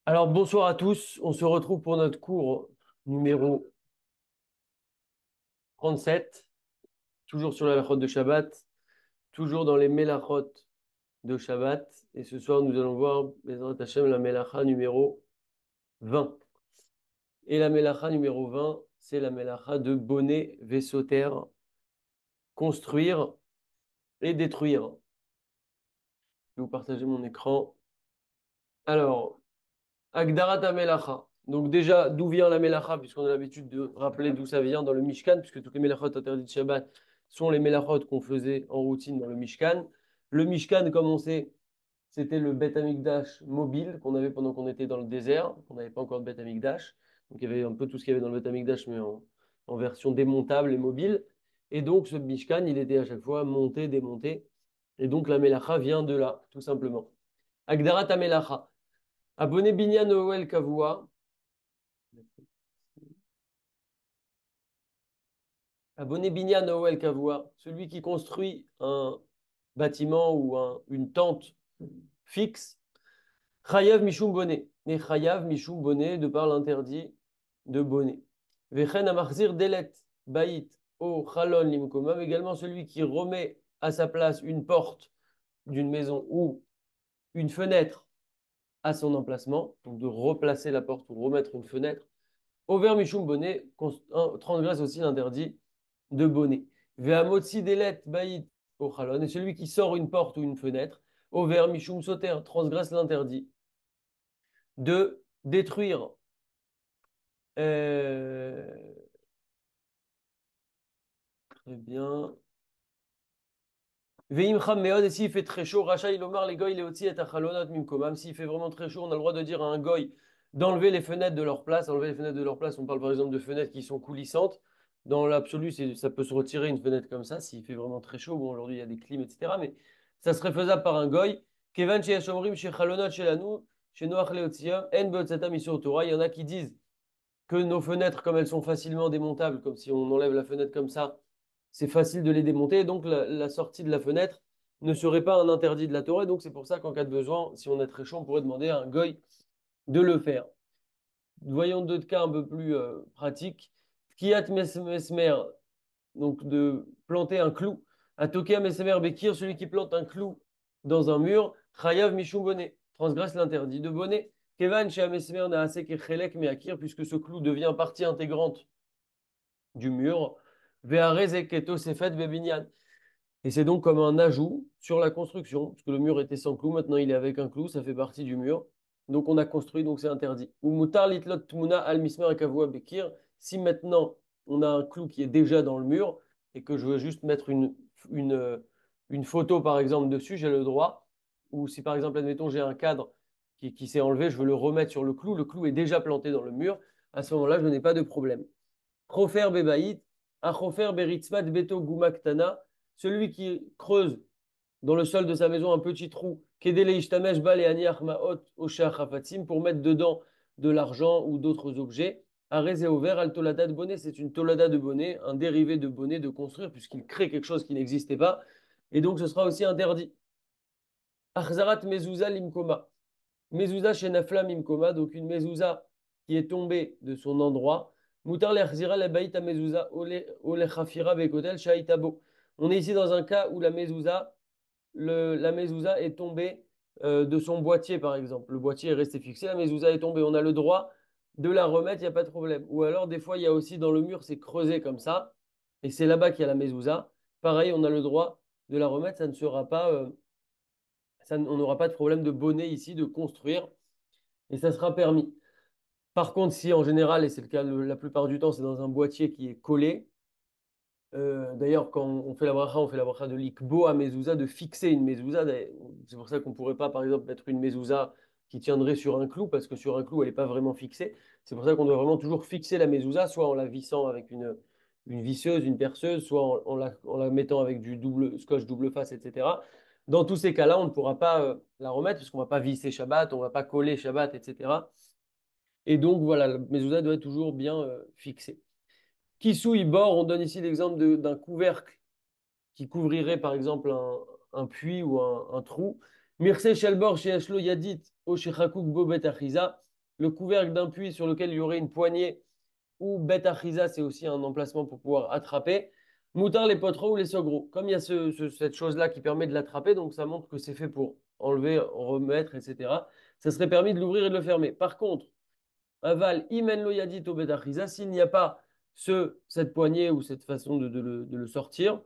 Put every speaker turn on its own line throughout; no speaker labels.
Alors bonsoir à tous, on se retrouve pour notre cours numéro 37, toujours sur la halachot de Shabbat, toujours dans les mélachot de Shabbat. Et ce soir, nous allons voir, Bezrat Hashem, la mélacha numéro 20. Et la mélacha numéro 20, c'est la mélacha de bonner, vessoter, construire et détruire. Je vais vous partager mon écran. Alors, Agdarat Melacha. Donc déjà, d'où vient la Melacha, puisqu'on a l'habitude de rappeler d'où ça vient dans le Mishkan, puisque toutes les Melachot interdites de Shabbat sont les Melachot qu'on faisait en routine dans le Mishkan. Le Mishkan, comme on sait, c'était le Beth Amikdash mobile qu'on avait pendant qu'on était dans le désert. On n'avait pas encore de Beth Amikdash. Donc il y avait un peu tout ce qu'il y avait dans le Beth Amikdash, mais en version démontable et mobile. Et donc ce Mishkan, il était à chaque fois monté, démonté. Et donc la Melacha vient de là, tout simplement. Agdarat Melacha. Abonné Binyan Noël Kavua. Abonné Binyan Noël Kavua. Celui qui construit un bâtiment ou une tente fixe. Chayav Mishum Bonnet. Et Chayav Mishum Bonnet de par l'interdit de bonnet. Vechen Amarzir Delet Baït O Chalon Limkomam. Également celui qui remet à sa place une porte d'une maison ou une fenêtre à son emplacement. Donc de replacer la porte ou remettre une fenêtre. Over Mishum Bonnet transgresse aussi l'interdit de bonnet. Ve'amotzi delet baït au chalon. Et celui qui sort une porte ou une fenêtre, over Mishum Soter, transgresse l'interdit de détruire. Euh, Très bien. Ve'im cham meod, et s'il fait très chaud, Racha ilomar les goy leotzi et achalonot mimkomam. S'il fait vraiment très chaud, on a le droit de dire à un goy d'enlever les fenêtres de leur place. Enlever les fenêtres de leur place, on parle par exemple de fenêtres qui sont coulissantes. Dans l'absolu, ça peut se retirer une fenêtre comme ça s'il fait vraiment très chaud. Bon, aujourd'hui, il y a des clims, etc. Mais ça serait faisable par un goy. Kevan chez Hashomrim, chez Chalonot, chez Lanou, chez Noach Leotzia, En Beotzatam Isur Torah. Il y en a qui disent que nos fenêtres, comme elles sont facilement démontables, comme si on enlève la fenêtre comme ça, c'est facile de les démonter. Donc la sortie de la fenêtre ne serait pas un interdit de la Torah. Donc c'est pour ça qu'en cas de besoin, si on est très chaud, on pourrait demander à un goy de le faire. Voyons d'autres cas un peu plus pratiques. Kiat mesmer, donc de planter un clou. Atokia mesmer bekir, celui qui plante un clou dans un mur. Chayav mishum bonnet, transgresse l'interdit de bonnet. Kevan chez mesmer naase kechelek meakir, puisque ce clou devient partie intégrante du mur. Ve'arez eketo sefet bebinyan. Et c'est donc comme un ajout sur la construction, parce que le mur était sans clou, maintenant il est avec un clou, ça fait partie du mur. Donc on a construit, donc c'est interdit. Ou mutar litlot tmuna al mismar et kavua bekir. Si maintenant on a un clou qui est déjà dans le mur et que je veux juste mettre une photo par exemple dessus, j'ai le droit. Ou si par exemple, admettons, j'ai un cadre qui s'est enlevé, je veux le remettre sur le clou est déjà planté dans le mur. À ce moment-là, je n'ai pas de problème. Chofer bebaït, a chofer beritzvat beto gumaktana, celui qui creuse dans le sol de sa maison un petit trou, kedele ishtamesh bal et aniach maot oshach hafatzim, pour mettre dedans de l'argent ou d'autres objets. Arez et ouvert al tolada de bonnet, c'est une tolada de bonnet, un dérivé de bonnet de construire, puisqu'il crée quelque chose qui n'existait pas. Et donc ce sera aussi interdit. Achzarat mezouza limkoma. Mezouza chez Nafla Mimkoma, donc une mezouza qui est tombée de son endroit. Moutar lechzira la baïta mezouza ole chafira bekotel shaitabo. On est ici dans un cas où la mezouza, la mezouza est tombée de son boîtier, par exemple. Le boîtier est resté fixé, la mezouza est tombée. On a le droit de la remettre, il n'y a pas de problème. Ou alors, des fois, il y a aussi dans le mur, c'est creusé comme ça, et c'est là-bas qu'il y a la mezouza. Pareil, on a le droit de la remettre, ça ne sera pas, on n'aura pas de problème de bonnet ici, de construire et ça sera permis. Par contre, si en général, et c'est le cas la plupart du temps, c'est dans un boîtier qui est collé, d'ailleurs, quand on fait la bracha, on fait la bracha de l'ikbo à mezouza, de fixer une mezouza. C'est pour ça qu'on ne pourrait pas, par exemple, mettre une mezouza qui tiendrait sur un clou, parce que sur un clou, elle n'est pas vraiment fixée. C'est pour ça qu'on doit vraiment toujours fixer la mezouza, soit en la vissant avec une visseuse, une perceuse, soit en la mettant avec du double scotch double face, etc. Dans tous ces cas-là, on ne pourra pas la remettre, parce qu'on ne va pas visser Shabbat, on ne va pas coller Shabbat, etc. Et donc, voilà, la mezouza doit être toujours bien fixée. Kisui bord, on donne ici l'exemple d'un couvercle qui couvrirait par exemple un puits ou un trou. Mirse shelbor sheashlo yadit o shechakuk bobet achiza. le couvercle d'un puits sur lequel il y aurait une poignée, ou bet achiza, c'est aussi un emplacement pour pouvoir attraper. Moutar les potros ou les sogros. Comme il y a cette chose-là qui permet de l'attraper, donc ça montre que c'est fait pour enlever, remettre, etc. Ça serait permis de l'ouvrir et de le fermer. Par contre, aval, imen lo yadit au bet achiza, s'il n'y a pas cette poignée ou cette façon de le sortir,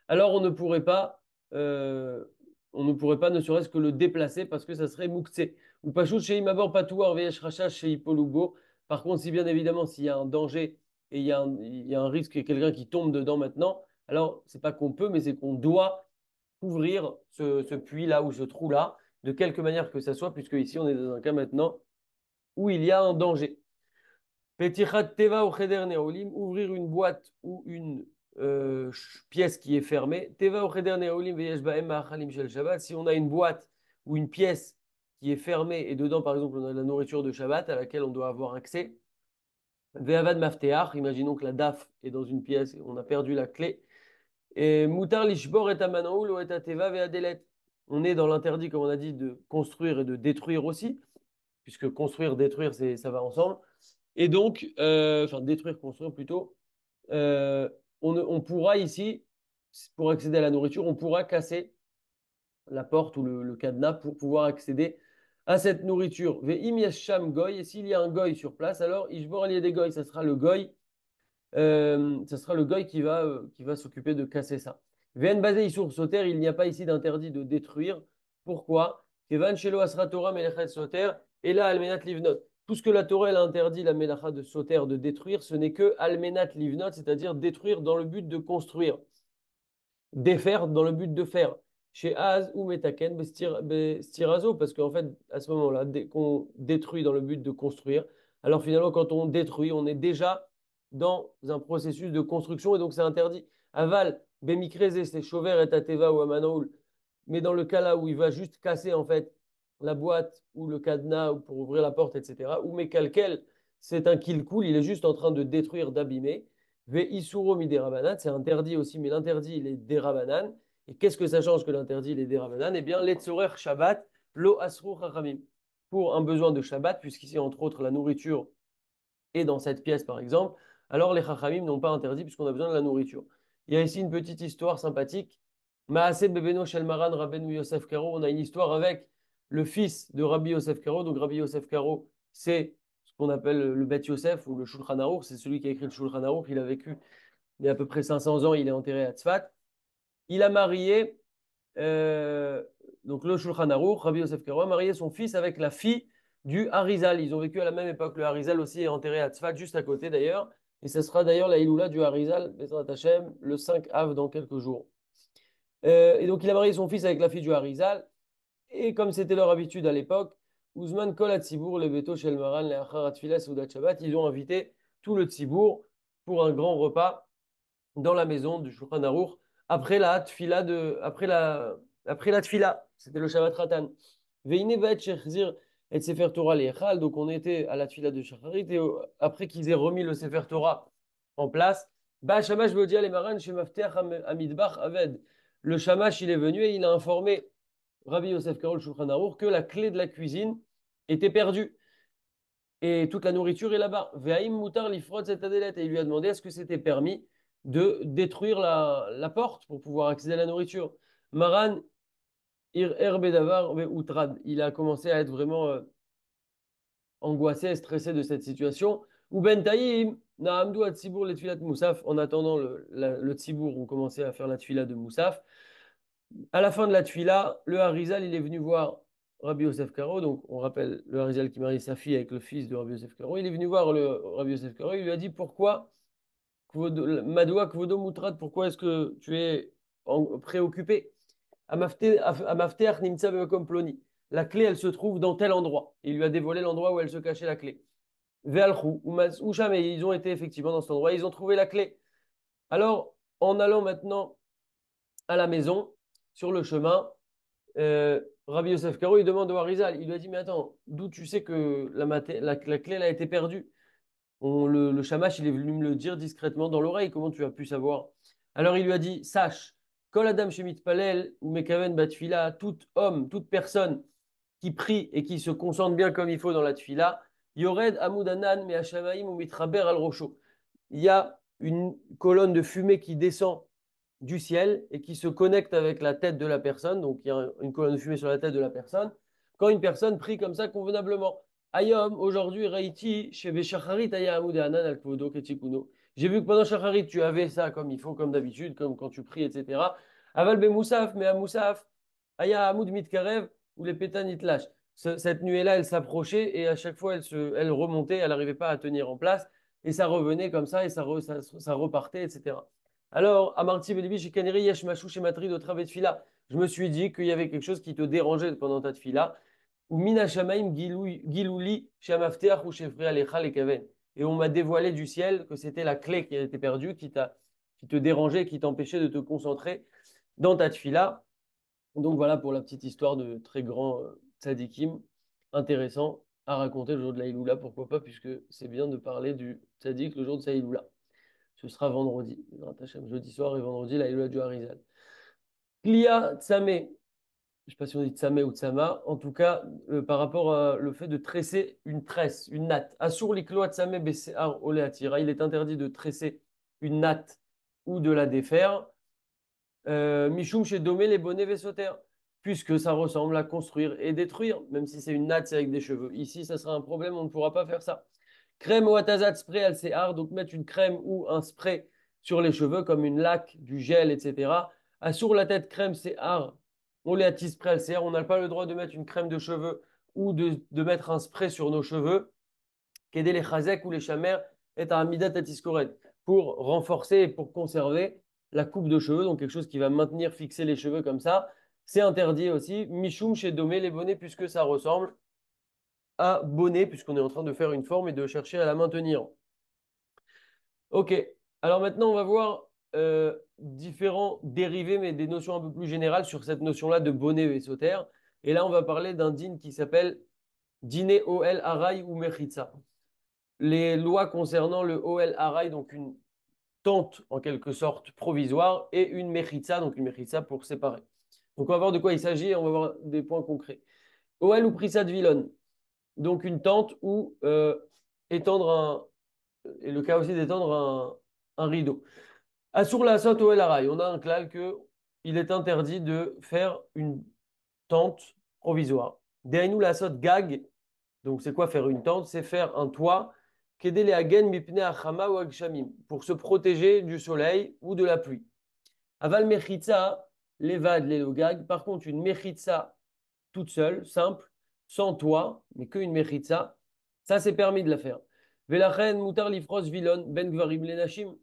alors euh, on ne pourrait pas ne serait-ce que le déplacer parce que ça serait mouktsé. Ou pachout chez Imabor Patouar veyesh rachach chez Ipolugo. Par contre, si bien évidemment, s'il y a un danger et il y a un risque et quelqu'un qui tombe dedans maintenant, alors c'est pas qu'on peut, mais c'est qu'on doit couvrir ce puits-là ou ce trou-là de quelque manière que ça soit, puisque ici on est dans un cas maintenant où il y a un danger. Petichat teva ou cheder neolim, ouvrir une boîte ou une pièce qui est fermée. Teva ou cheder neolim veyesh baem ma'achalim shel Shabbat. Si on a une boîte ou une pièce qui est fermée et dedans, par exemple, on a de la nourriture de Shabbat à laquelle on doit avoir accès. Ve'avad mafteach, imaginons que la DAF est dans une pièce et on a perdu la clé. Et mutar lishbor et amanaoul ou et teva ve'adelet. On est dans l'interdit, comme on a dit, de construire et de détruire aussi, puisque construire, détruire, ça va ensemble. Et donc, enfin détruire, construire plutôt, euh, on pourra ici, pour accéder à la nourriture, on pourra casser la porte ou le cadenas pour pouvoir accéder à cette nourriture. Ve'im yasham goy, et s'il y a un goy sur place, alors ishbor aliyeh des goy, ça sera le goy qui va s'occuper de casser ça. Vn basé sur sauter, il n'y a pas ici d'interdit de détruire. Pourquoi? Kevan shelo asra Torah melechet sauter, et là almenat livnot. Tout ce que la Torah elle a interdit la melacha de sauter, de détruire, ce n'est que almenat livnot, c'est-à-dire détruire dans le but de construire, défaire dans le but de faire. Chez Az ou Metaken, stirazo, parce qu'en fait, à ce moment-là, dès qu'on détruit dans le but de construire, alors finalement, quand on détruit, on est déjà dans un processus de construction et donc c'est interdit. Aval, Bemikreze, c'est Chover et Tateva ou Amanaoul. Mais dans le cas là où il va juste casser en fait la boîte ou le cadenas ou pour ouvrir la porte, etc. Ou Mekalkel, c'est un kill cool, il est juste en train de détruire, d'abîmer. Ve Isuro midérabanan, c'est interdit aussi, mais l'interdit, il est dérabanan. Et qu'est-ce que ça change que l'interdit, il est dérabanan? Eh bien, l'etzorer Shabbat, lo asru chachamim. Pour un besoin de Shabbat, puisqu'ici, entre autres, la nourriture est dans cette pièce, par exemple, alors les chachamim n'ont pas interdit puisqu'on a besoin de la nourriture. Il y a ici une petite histoire sympathique. Maase Bebeno Shelmaran Rabbeinu Yosef Karo, on a une histoire avec le fils de Rabbi Yosef Karo. Donc, Rabbi Yosef Karo, c'est ce qu'on appelle le Bet Yosef ou le Shulchan Aruch. C'est celui qui a écrit le Shulchan Aruch. Il a vécu il y a à peu près 500 ans, il est enterré à Tzfat. Il a marié, euh, donc le Shulchan Aruch, Rabbi Yosef Karo, a marié son fils avec la fille du Harizal. Ils ont vécu à la même époque. Le Harizal aussi est enterré à Tzfat, juste à côté d'ailleurs. Et ce sera d'ailleurs la Iloula du Harizal, Bezrat Hashem, le 5 Av dans quelques jours. Et donc il a marié son fils avec la fille du Harizal. Et comme c'était leur habitude à l'époque, Ouzman Kol Hatzibour, le Beto Shel Maran, le Achar Atfilas, Soudat Shabbat, ils ont invité tout le Tzibour pour un grand repas dans la maison du Shulchan Aruch après la tfila. C'était le Shabbat Ratan. Veine va shechzir et Sefer Torah liechal. Donc on était à la tfila de Shacharit et après qu'ils aient remis le Sefer Torah en place, bah Shamash Vodia les Maran chez Mafteach Amidbach Aved. Le Shamash il est venu et il a informé Rabbi Yosef Karol Shulchan Aruch que la clé de la cuisine était perdue et toute la nourriture est là-bas. Ve'aim mutar lifrot cette adelette. Et il lui a demandé est-ce que c'était permis de détruire la porte pour pouvoir accéder à la nourriture. Maran ir erbedavar ve'utrad. Il a commencé à être vraiment angoissé et stressé de cette situation. Ou ben taïm naamdu at tzibour les tfilat moussaf. En attendant le tzibour, on commençait à faire la tfila de moussaf. À la fin de la tfila, le Harizal, il est venu voir Rabbi Yosef Karo. Donc, on rappelle le Harizal qui marie sa fille avec le fils de Rabbi Yosef Karo. Il est venu voir le Rabbi Yosef Karo. Il lui a dit pourquoi, Madoua Kvodo Moutrat, pourquoi est-ce que tu es préoccupé? Amafteach Nimtza Bemakom Ploni. La clé, elle se trouve dans tel endroit. Il lui a dévoilé l'endroit où elle se cachait la clé. Ve'alchou, ou jamais, ils ont été effectivement dans cet endroit. Ils ont trouvé la clé. Alors, en allant maintenant à la maison, sur le chemin, Rabbi Yosef Karo, il demande au Harizal, il lui a dit, mais attends, d'où tu sais que la clé elle a été perdue? Le shamash, il est venu me le dire discrètement dans l'oreille, comment tu as pu savoir? Alors il lui a dit, sache, Kol Adam Shemit Palel ou Mekaven Batfila, tout homme, toute personne qui prie et qui se concentre bien comme il faut dans la tfila, Yored Amoudanan mais Hashamaim ou Mitraber al Rocho. Il y a une colonne de fumée qui descend du ciel et qui se connecte avec la tête de la personne. Donc il y a une colonne de fumée sur la tête de la personne. Quand une personne prie comme ça convenablement. Ayom, aujourd'hui, Reiti, chez Beshacharit, Aya Amoudanan al Kvodo Ketikuno. J'ai vu que pendant Shacharit, tu avais ça comme il faut, comme d'habitude, comme quand tu pries, etc. Aval be Moussaf, mais à Moussaf, Aya Hamoud Mitkarev, où les pétanes ils te lâchent. Cette nuée-là, elle s'approchait et à chaque fois, elle remontait, elle n'arrivait pas à tenir en place et ça revenait comme ça et ça repartait, etc. Alors, Amarti Belibi, chez Kaneri, Yesh Mashou, chez Matri, d'autres de fila. Je me suis dit qu'il y avait quelque chose qui te dérangeait pendant ta fila. Ou Mina Shamaim Gilouli, chez Amafteach ou chez Fré Alecha et Kaven. Et on m'a dévoilé du ciel que c'était la clé qui a été perdue, qui te dérangeait, qui t'empêchait de te concentrer dans ta tfila. Donc voilà pour la petite histoire de très grand tzadikim, intéressant à raconter le jour de la Iloula, pourquoi pas, puisque c'est bien de parler du tzadik le jour de sa Iloula. Ce sera vendredi, jeudi soir et vendredi, la Iloula du Harizal. Klia Tsamé, je ne sais pas si on dit Tsamé ou Tsama, en tout cas, par rapport à le fait de tresser une tresse, une natte. Assur likloa Tsamé Besear Oleatira, il est interdit de tresser une natte ou de la défaire. Michoum chez Domé les bonnets vaisseauteurs, puisque ça ressemble à construire et détruire, même si c'est une natte, c'est avec des cheveux. Ici, ça sera un problème, on ne pourra pas faire ça. Crème ou atazat spray, elle c'est hard, donc mettre une crème ou un spray sur les cheveux, comme une laque, du gel, etc. Sur la tête, crème, c'est hard. On les attise spray, elle c'est hard. On n'a pas le droit de mettre une crème de cheveux ou de mettre un spray sur nos cheveux. Qu'aider les chazek ou les chamères est un midat atiskoret pour renforcer et pour conserver la coupe de cheveux, donc quelque chose qui va maintenir, fixer les cheveux comme ça. C'est interdit aussi. Michoum chez Domé, les bonnets, puisque ça ressemble à bonnet, puisqu'on est en train de faire une forme et de chercher à la maintenir. Ok, alors maintenant on va voir différents dérivés, mais des notions un peu plus générales sur cette notion-là de bonnet vaisseautaire. Et là, on va parler d'un din qui s'appelle Diné OL Arai ou Mechitsa. Les lois concernant le OL Arai, donc une tente en quelque sorte provisoire, et une Mechitsa, donc une Mechitsa pour séparer. Donc on va voir de quoi il s'agit et on va voir des points concrets. OL ou Prissa de Villon, donc une tente ou étendre et le cas aussi d'étendre un rideau. Assur la sot OL Arai, on a un clal que il est interdit de faire une tente provisoire. Derrière la sot gag, donc, c'est quoi faire une tente? C'est faire un toit pour se protéger du soleil ou de la pluie. Aval mechitza, levad, lelogag. Par contre, une mechitza toute seule, simple, sans toit, mais qu'une mechitza, ça c'est permis de la faire. Velachen mutar lifros vilon ben gvarim lenashim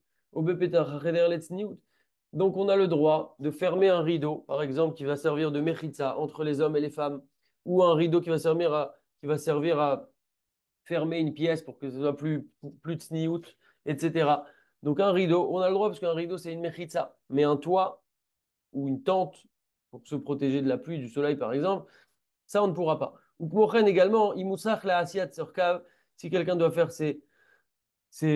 donc on a le droit de fermer un rideau, par exemple, qui va servir de mechitza entre les hommes et les femmes, ou un rideau qui va servir à fermer une pièce pour que ce soit plus de sniout, etc. Donc un rideau, on a le droit parce qu'un rideau c'est une mechitza, mais un toit ou une tente pour se protéger de la pluie, du soleil par exemple, ça on ne pourra pas. Ou kmochen également, imoussach la asiat surkav, si quelqu'un doit faire ses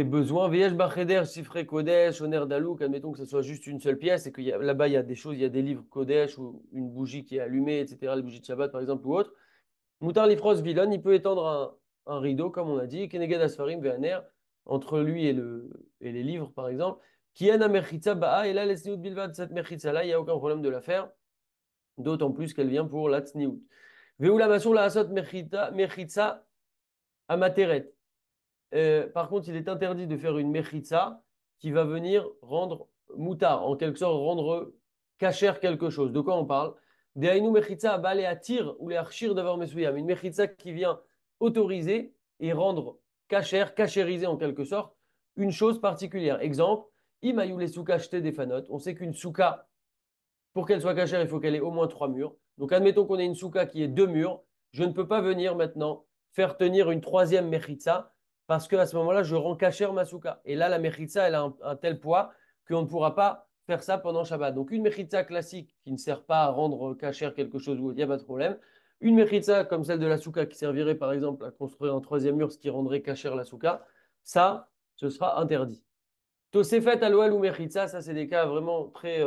besoins, veyesh bacheder sifre kodesh, oner dalouk, admettons que ce soit juste une seule pièce et que là-bas il y a des choses, il y a des livres kodesh ou une bougie qui est allumée, etc., les bougies de Shabbat par exemple ou autre. Moutar Lifros Villon, il peut étendre un rideau, comme on a dit, Keneged Asfarim Vehaner, entre lui et les livres, par exemple. Kiana Mechitza Ba'a, et là, les Sniout Bilvad, cette Mechitza-là, il n'y a aucun problème de la faire, d'autant plus qu'elle vient pour la Tsniout. Veoula Masur la Asot Mechitza Amateret. Par contre, il est interdit de faire une Mechitza qui va venir rendre moutar, en quelque sorte rendre cachère quelque chose. De quoi on parle? Dehainu Mechitza Bale Atir ou les Archir d'avoir Mesuyam. Une Mechitza qui vient autoriser et rendre cachère, cachériser en quelque sorte, une chose particulière. Exemple, Imayou les soukas achetés des fanotes. On sait qu'une souka, pour qu'elle soit cachère, il faut qu'elle ait au moins 3 murs. Donc, admettons qu'on ait une souka qui ait 2 murs. Je ne peux pas venir maintenant faire tenir une troisième mechitza parce qu'à ce moment-là, je rends cachère ma souka. Et là, la mechitza, elle a un tel poids qu'on ne pourra pas faire ça pendant Shabbat. Donc, une mechitza classique qui ne sert pas à rendre cachère quelque chose, il n'y a pas de problème. Une mechitza comme celle de la souka qui servirait par exemple à construire un troisième mur, ce qui rendrait cachère la souka, ça, ce sera interdit. Tosefet, aloal ou mechitza, ça, c'est des cas vraiment très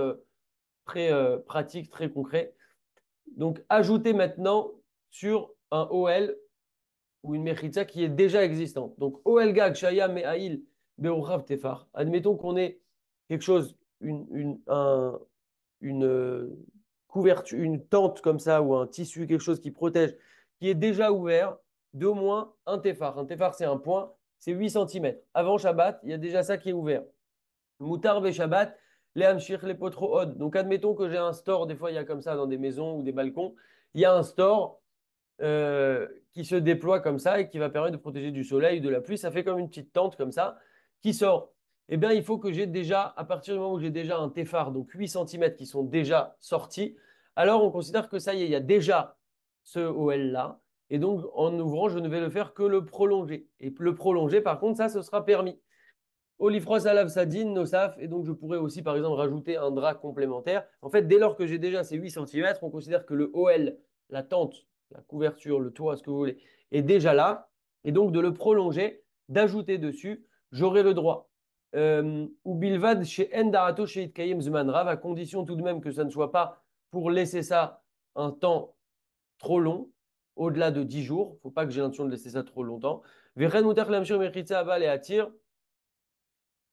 pratique, très concret. Donc, ajouter maintenant sur un OL ou une mechitza qui est déjà existante. Donc, OL Gag, Shaya, Me'ail, Beruchav, Tefar. Admettons qu'on ait quelque chose, une couverture, une tente comme ça ou un tissu, quelque chose qui protège, qui est déjà ouvert d'au moins un Tefar. Un Tefar, c'est un point, c'est 8 centimètres. Avant Shabbat, il y a déjà ça qui est ouvert. Moutar ve Shabbat, les hamshir, les potro od. Donc, admettons que j'ai un store, des fois, il y a comme ça dans des maisons ou des balcons, il y a un store qui se déploie comme ça et qui va permettre de protéger du soleil, de la pluie. Ça fait comme une petite tente comme ça qui sort. Eh bien, il faut que j'ai déjà, à partir du moment où j'ai déjà un téphare, donc 8 centimètres qui sont déjà sortis, alors on considère que ça y est, il y a déjà ce OL-là. Et donc, en ouvrant, je ne vais le faire que le prolonger. Et le prolonger, par contre, ça, ce sera permis. Olifros alav sadine, nosaf, et donc je pourrais aussi par exemple rajouter un drap complémentaire. En fait, dès lors que j'ai déjà ces 8 centimètres, on considère que le OL, la tente, la couverture, le toit, ce que vous voulez, est déjà là, et donc de le prolonger, d'ajouter dessus, j'aurai le droit. Ou bilvad chez Endarato chez Itkayem Zmanrav, à condition tout de même que ça ne soit pas pour laisser ça un temps trop long, au-delà de 10 jours. Il ne faut pas que j'ai l'intention de laisser ça trop longtemps. Vechen mutar lamshir mechitza abal et attire.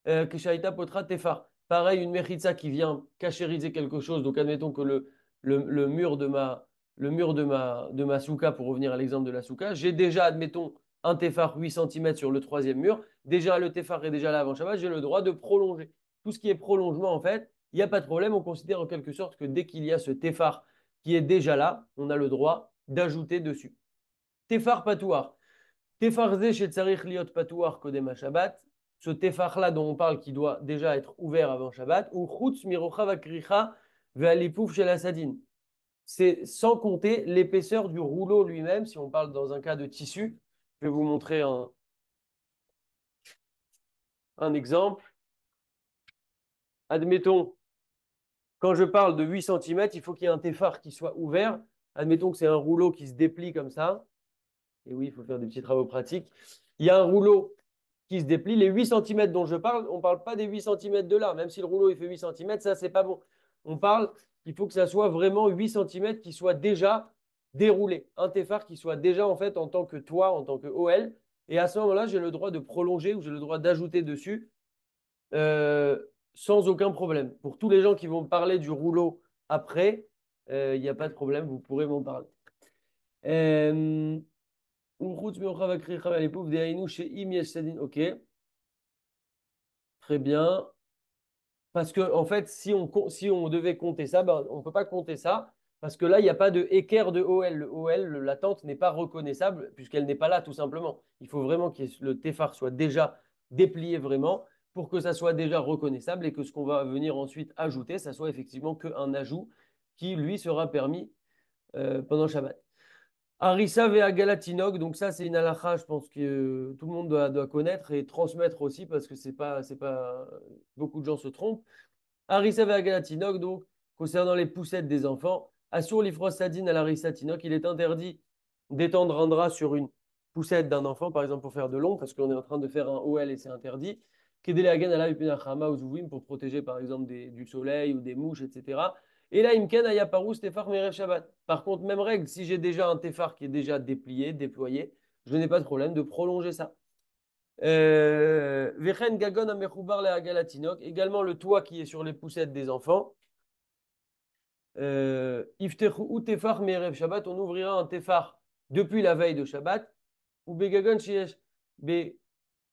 Keshaita potra tefar. Pareil, une mechitza qui vient cachériser quelque chose. Donc, admettons que le mur de ma souka, pour revenir à l'exemple de la souka, j'ai déjà, admettons, un tefar 8 centimètres sur le troisième mur. Déjà, le tefar est déjà là avant Shabbat, j'ai le droit de prolonger. Tout ce qui est prolongement, en fait, il n'y a pas de problème. On considère en quelque sorte que dès qu'il y a ce tefar qui est déjà là, on a le droit d'ajouter dessus. Tefar patouar. Tefarze chez Tsarich Liot Patouar Kodem Shabbat, ce tefar-là dont on parle qui doit déjà être ouvert avant Shabbat, ou Chutz Mirocha Vakricha Ve'alipouf chez la Sadine. C'est sans compter l'épaisseur du rouleau lui-même, si on parle dans un cas de tissu. Je vais vous montrer un exemple. Admettons, quand je parle de 8 centimètres, il faut qu'il y ait un tefar qui soit ouvert. Admettons que c'est un rouleau qui se déplie comme ça. Et oui, il faut faire des petits travaux pratiques. Il y a un rouleau qui se déplie. Les 8 centimètres dont je parle, on ne parle pas des 8 centimètres de là. Même si le rouleau il fait 8 centimètres, ça, c'est pas bon. On parle qu'il faut que ça soit vraiment 8 centimètres qui soit déjà déroulé. Un téphare qui soit déjà en fait en tant que toit, en tant que OL. Et à ce moment-là, j'ai le droit de prolonger ou j'ai le droit d'ajouter dessus sans aucun problème. Pour tous les gens qui vont parler du rouleau après, il n'y a pas de problème, vous pourrez m'en parler. Euh, Ok, très bien. Parce que, en fait, si on devait compter ça, ben, on ne peut pas compter ça. Parce que là, il n'y a pas de équerre de OL. Le OL, la tente n'est pas reconnaissable puisqu'elle n'est pas là, tout simplement. Il faut vraiment que le téphare soit déjà déplié vraiment pour que ça soit déjà reconnaissable et que ce qu'on va venir ensuite ajouter, ça soit effectivement qu'un ajout qui, lui, sera permis pendant Shabbat. Harissa vea Galatinok, donc ça c'est une halakha, je pense que tout le monde doit connaître et transmettre aussi parce que c'est pas, beaucoup de gens se trompent. Harissa vea Galatinok, donc concernant les poussettes des enfants, assure l'ifrosadine à l'harissa tinok, il est interdit d'étendre un drap sur une poussette d'un enfant, par exemple pour faire de l'ombre, parce qu'on est en train de faire un OL et c'est interdit. Kedele hagen ala ipinachama ou zuvim pour protéger par exemple du soleil ou des mouches, etc. Et là, imken ayaparou stefar merev shabbat. Par contre, même règle, si j'ai déjà un tefar qui est déjà déplié, déployé, je n'ai pas de problème de prolonger ça. Vechen gagon amechoubar le agalatinok. Également le toit qui est sur les poussettes des enfants. Iftechu ou tefar merev shabbat. On ouvrira un tefar depuis la veille de Shabbat. Ou begagon sheyesh be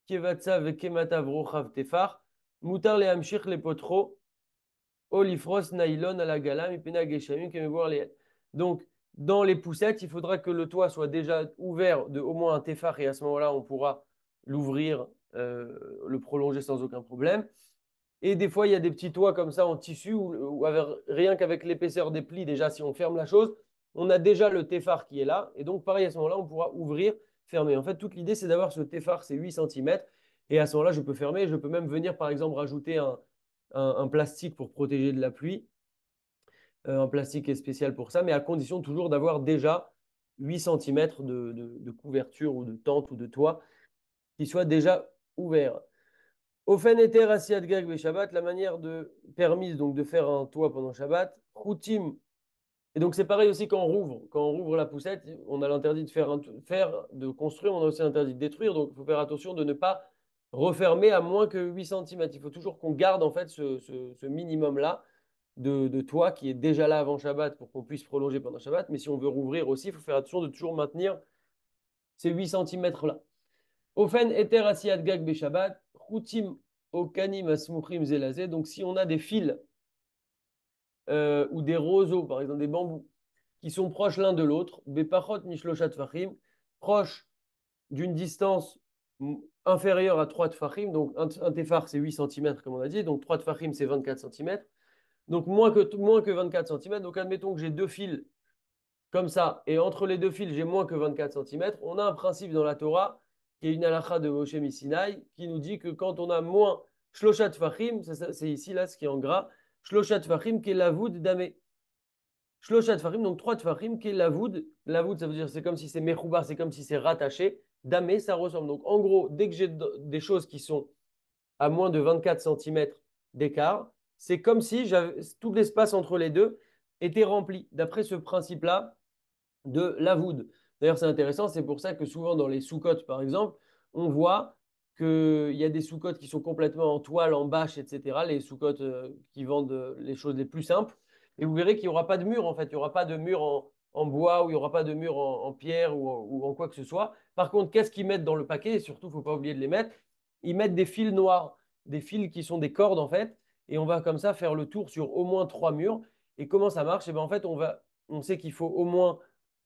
kevatsa ve kemata vrochav tefar. Mutar le hamshich le potro. Olifros, nylon, à la galam, ipena, geshamim, kemevoir les. Donc, dans les poussettes, il faudra que le toit soit déjà ouvert de au moins un tefar et à ce moment-là, on pourra l'ouvrir, le prolonger sans aucun problème. Et des fois, il y a des petits toits comme ça en tissu où rien qu'avec l'épaisseur des plis, déjà, si on ferme la chose, on a déjà le tefar qui est là. Et donc, pareil, à ce moment-là, on pourra ouvrir, fermer. En fait, toute l'idée, c'est d'avoir ce tefar, c'est 8 centimètres. Et à ce moment-là, je peux fermer. Je peux même venir, par exemple, rajouter un plastique pour protéger de la pluie. Un plastique qui est spécial pour ça, mais à condition toujours d'avoir déjà 8 centimètres de couverture ou de tente ou de toit qui soit déjà ouvert. Ofen eter asiat gag be Shabbat, la manière de permise donc de faire un toit pendant Shabbat. Choutim Et donc, c'est pareil aussi quand on rouvre. Quand on rouvre la poussette, on a l'interdit de de construire, on a aussi l'interdit de détruire. Donc, il faut faire attention de ne pas refermer à moins que 8 centimètres. Il faut toujours qu'on garde en fait ce minimum-là de toit qui est déjà là avant Shabbat pour qu'on puisse prolonger pendant Shabbat. Mais si on veut rouvrir aussi, il faut faire attention de toujours maintenir ces 8 centimètres-là. Ofen eter asiyat gag be Shabbat, chutim okanim asmuchim zelazé. Donc, si on a des fils ou des roseaux, par exemple des bambous, qui sont proches l'un de l'autre, Bepachot Mishloshat Fachim, proches d'une distance inférieure à 3 tfachim, donc un tefar c'est 8 cm comme on a dit, donc 3 tfachim c'est 24 cm, donc moins que 24 cm, donc admettons que j'ai deux fils comme ça, et entre les deux fils j'ai moins que 24 cm, on a un principe dans la Torah, qui est une halakha de Moshe Misinaï, qui nous dit que quand on a moins Shloshat Fachim, c'est ici là ce qui est en gras, Shloshat Fachim qui est la voûte d'Amé. Shlosha tfachim, donc trois tfachim, qui est lavoud. Lavoud, ça veut dire c'est comme si c'est mechoubar, c'est comme si c'est rattaché. Damé, ça ressemble. Donc en gros, dès que j'ai des choses qui sont à moins de 24 cm d'écart, c'est comme si tout l'espace entre les deux était rempli, d'après ce principe-là de lavoud. D'ailleurs, c'est intéressant, c'est pour ça que souvent dans les sous-cotes, par exemple, on voit qu'il y a des sous-cotes qui sont complètement en toile, en bâche, etc. Les sous-cotes qui vendent les choses les plus simples. Et vous verrez qu'il n'y aura pas de mur, en fait. Il n'y aura pas de mur en bois ou il n'y aura pas de mur en pierre ou en quoi que ce soit. Par contre, qu'est-ce qu'ils mettent dans le paquet? Et surtout, il ne faut pas oublier de les mettre. Ils mettent des fils noirs, des fils qui sont des cordes, en fait. Et on va comme ça faire le tour sur au moins trois murs. Et comment ça marche? Et ben, en fait, on sait qu'il faut au moins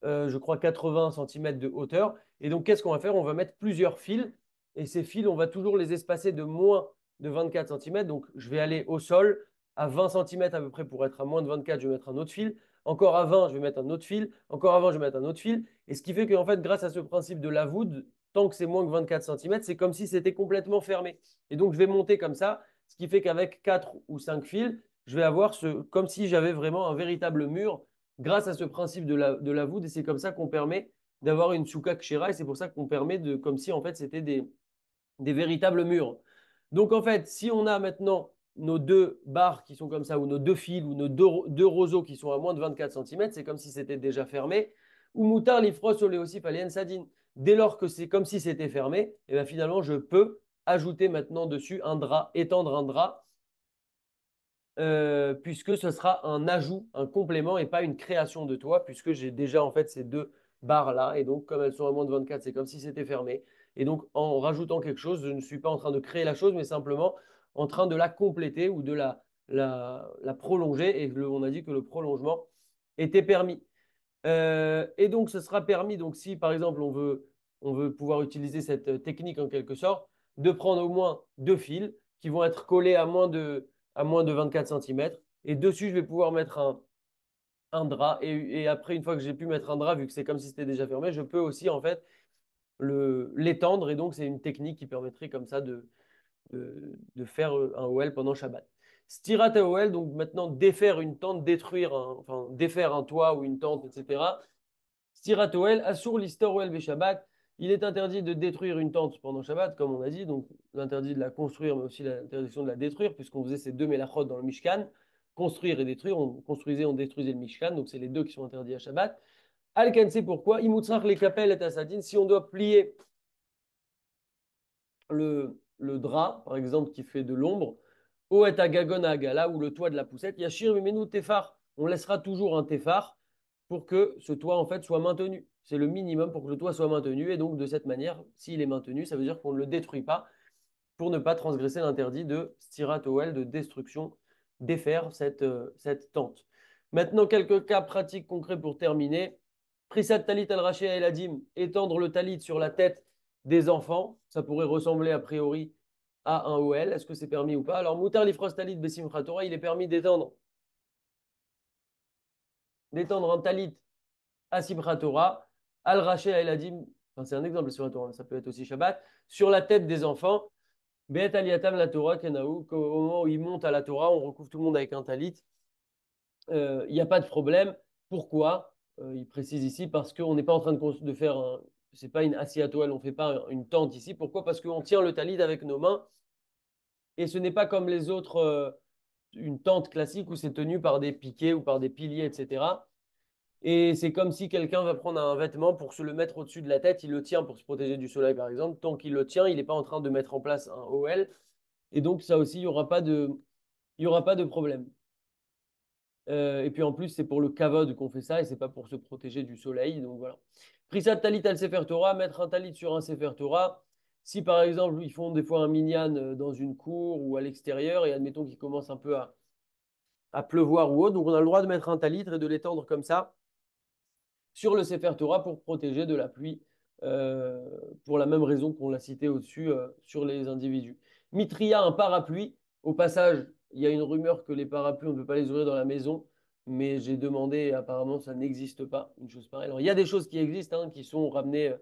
je crois, 80 cm de hauteur. Et donc, qu'est-ce qu'on va faire? On va mettre plusieurs fils. Et ces fils, on va toujours les espacer de moins de 24 cm. Donc, je vais aller au sol à 20 cm à peu près pour être à moins de 24, je vais mettre un autre fil. Encore à 20, je vais mettre un autre fil. Encore à 20, je vais mettre un autre fil. Et ce qui fait qu'en fait, grâce à ce principe de la voûte, tant que c'est moins que 24 cm, c'est comme si c'était complètement fermé. Et donc, je vais monter comme ça, ce qui fait qu'avec 4 ou 5 fils, je vais avoir comme si j'avais vraiment un véritable mur grâce à ce principe de la voûte. Et c'est comme ça qu'on permet d'avoir une souka kshera. Et c'est pour ça qu'on permet de, comme si en fait c'était des véritables murs. Donc en fait, si on a maintenant nos deux barres qui sont comme ça, ou nos deux fils, ou nos deux roseaux qui sont à moins de 24 cm, c'est comme si c'était déjà fermé. Ou moutar lifros oléosif alien sadine. Dès lors que c'est comme si c'était fermé, et bien finalement, je peux ajouter maintenant dessus un drap, étendre un drap puisque ce sera un ajout, un complément et pas une création de toit, puisque j'ai déjà en fait ces deux barres-là. Et donc, comme elles sont à moins de 24, c'est comme si c'était fermé. Et donc, en rajoutant quelque chose, je ne suis pas en train de créer la chose, mais simplement en train de la compléter ou de la prolonger. Et on a dit que le prolongement était permis. Et donc, ce sera permis, donc si par exemple on veut pouvoir utiliser cette technique en quelque sorte, de prendre au moins deux fils qui vont être collés à moins de 24 cm. Et dessus, je vais pouvoir mettre un drap. Et après, une fois que j'ai pu mettre un drap, vu que c'est comme si c'était déjà fermé, je peux aussi en fait l'étendre. Et donc, c'est une technique qui permettrait comme ça de faire un OL pendant Shabbat. Stirat OL, donc maintenant défaire une tente, enfin défaire un toit ou une tente, etc. Stirat OL, Assur l'Histor OL Shabbat. Il est interdit de détruire une tente pendant Shabbat, comme on a dit, donc l'interdit de la construire, mais aussi l'interdiction de la détruire, puisqu'on faisait ces deux mélachot dans le Mishkan, construire et détruire, on construisait, on détruisait le Mishkan, donc c'est les deux qui sont interdits à Shabbat. Alken, c'est pourquoi, Imutzrach les kapel et Assadin, si on doit plier le drap, par exemple, qui fait de l'ombre, ou et agagon agala, ou le toit de la poussette, yashir mimenu tefar. On laissera toujours un tefar pour que ce toit, en fait, soit maintenu. C'est le minimum pour que le toit soit maintenu. Et donc, de cette manière, s'il est maintenu, ça veut dire qu'on ne le détruit pas pour ne pas transgresser l'interdit de stirat oel, de destruction, défaire cette tente. Maintenant, quelques cas pratiques concrets pour terminer. Prissat talit al-raché el-adim, étendre le talit sur la tête des enfants. Ça pourrait ressembler a priori à un OL. Est-ce que c'est permis ou pas? Alors, moutar lifros talit besimchat Torah, il est permis d'étendre un talit à Simchat Torah, al-raché el-adim, enfin, c'est un exemple sur la Torah, mais ça peut être aussi Shabbat, sur la tête des enfants. Bet aliatam la Torah, kenaou, qu'au moment où ils montent à la Torah, on recouvre tout le monde avec un talit. Il n'y a pas de problème. Pourquoi? Il précise ici parce qu'on n'est pas en train de faire c'est pas une assiatoile, on ne fait pas une tente ici. Pourquoi? Parce qu'on tient le talit avec nos mains et ce n'est pas comme les autres, une tente classique où c'est tenu par des piquets ou par des piliers, etc. Et c'est comme si quelqu'un va prendre un vêtement pour se le mettre au-dessus de la tête, il le tient pour se protéger du soleil, par exemple. Tant qu'il le tient, il n'est pas en train de mettre en place un OL. Et donc, ça aussi, il y aura pas de problème. Et puis en plus, c'est pour le kavod qu'on fait ça et c'est pas pour se protéger du soleil. Donc voilà. Prissat talit al Sefer Torah, mettre un talit sur un Sefer Torah. Si par exemple, ils font des fois un minyan dans une cour ou à l'extérieur et admettons qu'il commence un peu à pleuvoir ou autre, donc on a le droit de mettre un talit et de l'étendre comme ça sur le Sefer Torah pour protéger de la pluie, euh, pour la même raison qu'on l'a cité au-dessus sur les individus. Mitria, un parapluie. Au passage, il y a une rumeur que les parapluies, on ne peut pas les ouvrir dans la maison, mais j'ai demandé et apparemment ça n'existe pas, une chose pareille. Alors il y a des choses qui existent, hein, qui sont ramenées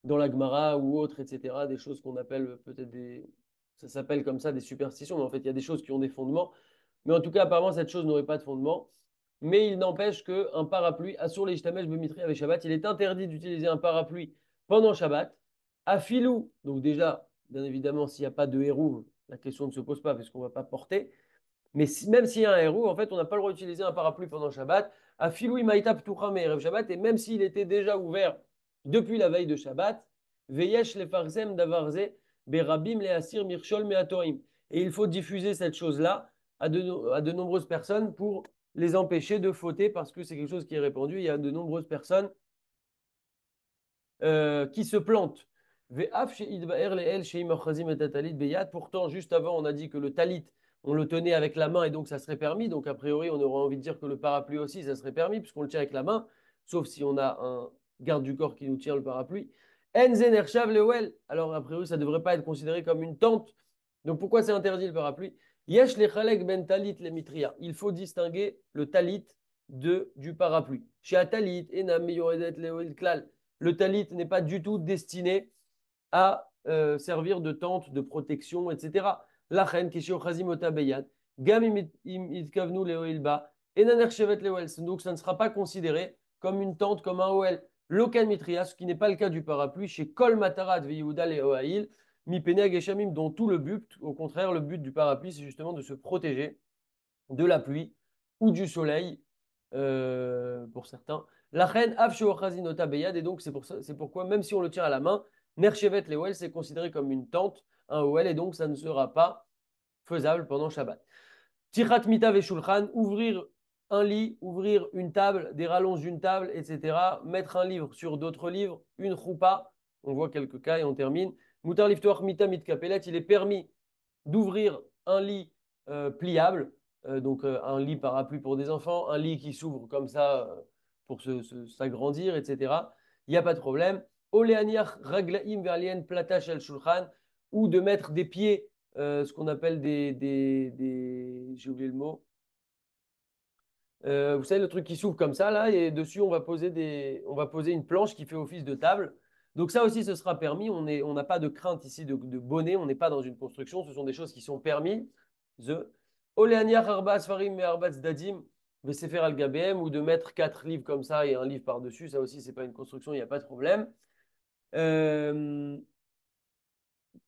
dans la Gemara ou autres, etc. Des choses qu'on appelle peut-être des... Ça s'appelle comme ça des superstitions, mais en fait il y a des choses qui ont des fondements. Mais en tout cas, apparemment, cette chose n'aurait pas de fondement. Mais il n'empêche qu'un parapluie, assure les Ishtamesh Bemitri avec Shabbat, il est interdit d'utiliser un parapluie pendant Shabbat. À filou, donc déjà, bien évidemment, s'il n'y a pas de héros, la question ne se pose pas parce qu'on ne va pas porter. Mais même s'il y a un héros, en fait, on n'a pas le droit d'utiliser un parapluie pendant Shabbat. À filou, Imaïta Ptucham Erev Shabbat, et même s'il était déjà ouvert depuis la veille de Shabbat, Veyesh le Farzem Davarze, Berabim le Asir Mirchol Meatoim. Et il faut diffuser cette chose-là à de nombreuses personnes pour les empêcher de fauter parce que c'est quelque chose qui est répandu. Il y a de nombreuses personnes qui se plantent. Pourtant, juste avant, on a dit que le talit, on le tenait avec la main et donc ça serait permis. Donc, a priori, on aurait envie de dire que le parapluie aussi, ça serait permis puisqu'on le tient avec la main, sauf si on a un garde du corps qui nous tient le parapluie. Enzen ershav lewel. Alors, a priori, ça ne devrait pas être considéré comme une tente. Donc, pourquoi c'est interdit le parapluie? Yesh lechalek ben talit le mitria. Il faut distinguer le talit du parapluie. Chez talit, enam meyoredet lewel klal. Le talit n'est pas du tout destiné à servir de tente, de protection, etc. La reine, kishio chazimota beyad, gam itkavnu leoilba, enaner shevet leoel. Donc ça ne sera pas considéré comme une tente, comme un OL. Lokan mitria, ce qui n'est pas le cas du parapluie, chez Kol Matarat Veyouda le Oail, mi pene geshamim, dont tout le but, au contraire, le but du parapluie, c'est justement de se protéger de la pluie ou du soleil, pour certains. La reine Afshochazinota Beyad, et donc c'est pourquoi, même si on le tient à la main, Nerchevet Lewel, c'est considéré comme une tente, un OL, et donc ça ne sera pas faisable pendant Shabbat. Tichat Mita Veshulchan, ouvrir un lit, ouvrir une table, des rallonges d'une table, etc. Mettre un livre sur d'autres livres, une choupa, on voit quelques cas et on termine. Mutar Liftoach Mita Mitkapelet, il est permis d'ouvrir un lit pliable, donc un lit parapluie pour des enfants, un lit qui s'ouvre comme ça pour s'agrandir, etc. Il n'y a pas de problème. Oleaniach raglaim verlien platash al shulchan, ou de mettre des pieds, ce qu'on appelle j'ai oublié le mot. Vous savez, le truc qui s'ouvre comme ça, là, et dessus, on va poser une planche qui fait office de table. Donc ça aussi, ce sera permis. On n'a pas de crainte ici de bonnet. On n'est pas dans une construction. Ce sont des choses qui sont permises. Oleaniach arbaz farim et arbaz dadim vesefer al gabem, ou de mettre quatre livres comme ça et un livre par-dessus. Ça aussi, c'est pas une construction. Il n'y a pas de problème. Euh,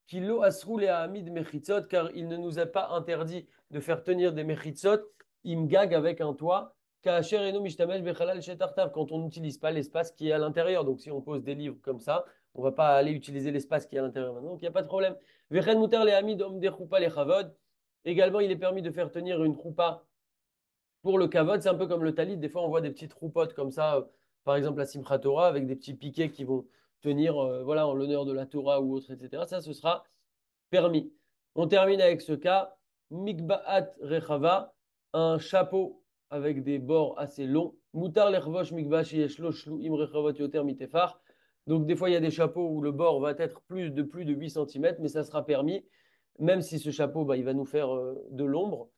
Kilo asrou le hamid mechitzot, car il ne nous a pas interdit de faire tenir des mechitzot, imgag avec un toit, kacher eno mishtamesh bechalal shetartav, quand on n'utilise pas l'espace qui est à l'intérieur. Donc si on pose des livres comme ça, on va pas aller utiliser l'espace qui est à l'intérieur maintenant. Donc il n'y a pas de problème. Vechen muter le hamid om de choupa le chavod. Également, il est permis de faire tenir une choupa pour le kavod. C'est un peu comme le talit. Des fois, on voit des petites roupottes comme ça, par exemple la Simchat Torah, avec des petits piquets qui vont tenir voilà, en l'honneur de la Torah ou autre, etc. Ça, ce sera permis. On termine avec ce cas. Mikba'at rechava, un chapeau avec des bords assez longs. Mutar lervosh mikba sheyeshlo shluim rechavot yoter mitefar. Donc, des fois, il y a des chapeaux où le bord va être plus de 8 cm, mais ça sera permis, même si ce chapeau, bah, il va nous faire de l'ombre.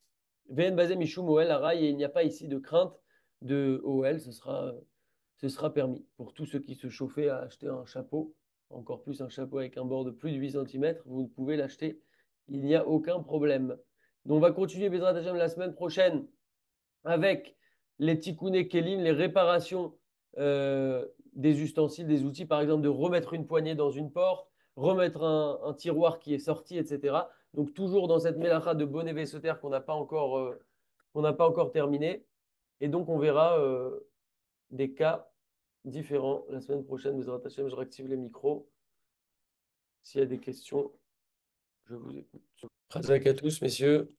VN basé Mishum OL à rail, et il n'y a pas ici de crainte de OL, ce sera permis. Pour tous ceux qui se chauffaient à acheter un chapeau, encore plus un chapeau avec un bord de plus de 8 cm, vous pouvez l'acheter, il n'y a aucun problème. Donc on va continuer Bezrat Hashem la semaine prochaine avec les tikkuné kelim, les réparations des ustensiles, des outils, par exemple de remettre une poignée dans une porte, remettre un tiroir qui est sorti, etc. Donc toujours dans cette mélacha de bonnet vaisseau-terre qu'on n'a pas encore terminé. Et donc on verra des cas différents. La semaine prochaine, Bezrat Hashem, je réactive les micros. S'il y a des questions, je vous écoute. Khazak à tous, messieurs.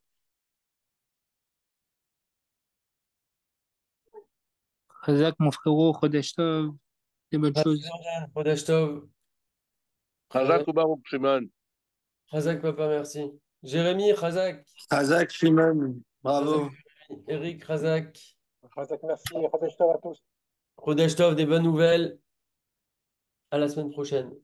Razak, mon frérot, Chodesh Tov, des bonnes choses.
Kodesh Tov.
Chazak
Khazak,
ou Baruch Shimon.
Khazak, papa, merci. Jérémy, Khazak.
Razak Shimon,
Khazak,
bravo.
Eric, Khazak.
Razak, merci. Chodesh Tov à tous.
Kodesh Tov, des bonnes nouvelles. À la semaine prochaine.